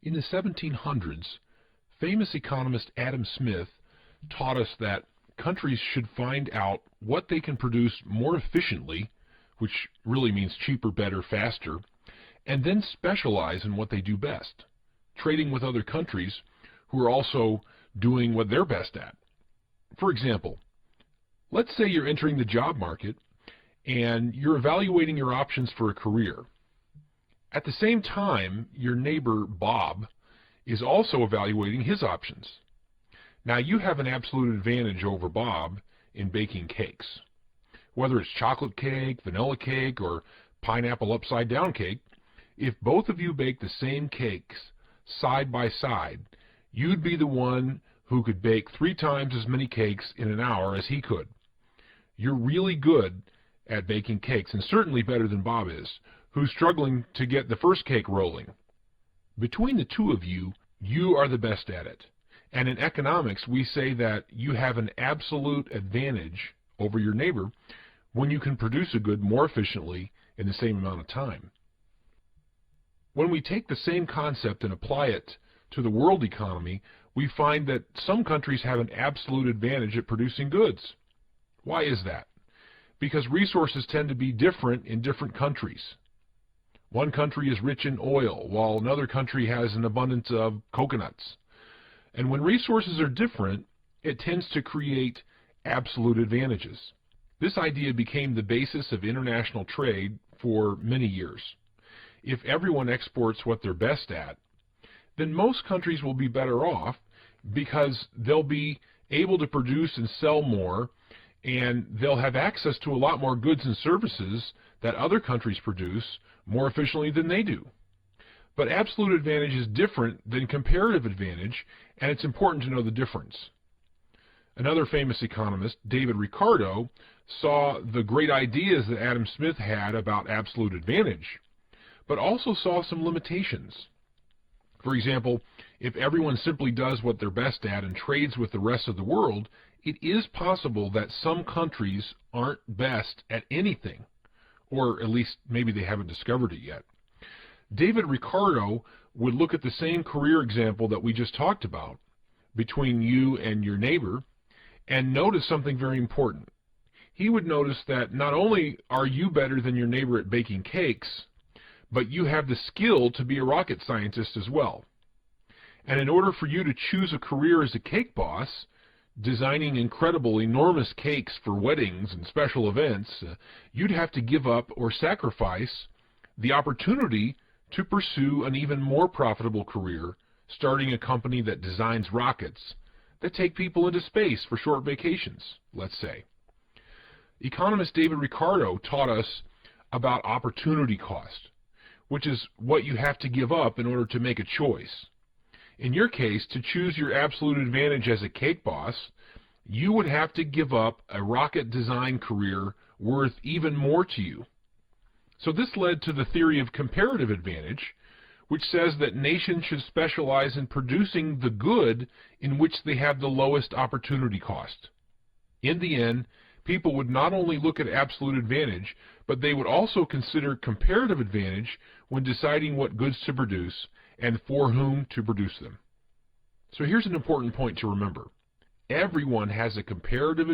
In the 1700s, famous economist Adam Smith taught us that countries should find out what they can produce more efficiently, which really means cheaper, better, faster, and then specialize in what they do best, trading with other countries who are also doing what they're best at. For example, let's say you're entering the job market and you're evaluating your options for a career. At the same time, your neighbor, Bob, is also evaluating his options. Now, you have an absolute advantage over Bob in baking cakes. Whether it's chocolate cake, vanilla cake, or pineapple upside-down cake, if both of you bake the same cakes side by side, you'd be the one who could bake 3 times as many cakes in an hour as he could. You're really good at baking cakes, and certainly better than Bob is, who's struggling to get the first cake rolling. Between the two of you, you are the best at it. And in economics, we say that you have an absolute advantage over your neighbor when you can produce a good more efficiently in the same amount of time. When we take the same concept and apply it to the world economy, we find that some countries have an absolute advantage at producing goods. Why is that? Because resources tend to be different in different countries. One country is rich in oil, while another country has an abundance of coconuts. And when resources are different, it tends to create absolute advantages. This idea became the basis of international trade for many years. If everyone exports what they're best at, then most countries will be better off because they'll be able to produce and sell more, and they'll have access to a lot more goods and services that other countries produce more efficiently than they do. But absolute advantage is different than comparative advantage, and it's important to know the difference. Another famous economist, David Ricardo, saw the great ideas that Adam Smith had about absolute advantage, but also saw some limitations. For example, if everyone simply does what they're best at and trades with the rest of the world, it is possible that some countries aren't best at anything, or at least maybe they haven't discovered it yet. David Ricardo would look at the same career example that we just talked about between you and your neighbor and notice something very important. He would notice that not only are you better than your neighbor at baking cakes, but you have the skill to be a rocket scientist as well. And in order for you to choose a career as a cake boss, designing incredible, enormous cakes for weddings and special events, you'd have to give up or sacrifice the opportunity to pursue an even more profitable career, starting a company that designs rockets that take people into space for short vacations, let's say. Economist David Ricardo taught us about opportunity cost, which is what you have to give up in order to make a choice. In your case, to choose your absolute advantage as a cake boss, you would have to give up a rocket design career worth even more to you. So this led to the theory of comparative advantage, which says that nations should specialize in producing the good in which they have the lowest opportunity cost. In the end, people would not only look at absolute advantage, but they would also consider comparative advantage when deciding what goods to produce and for whom to produce them. So here's an important point to remember. Everyone has a comparative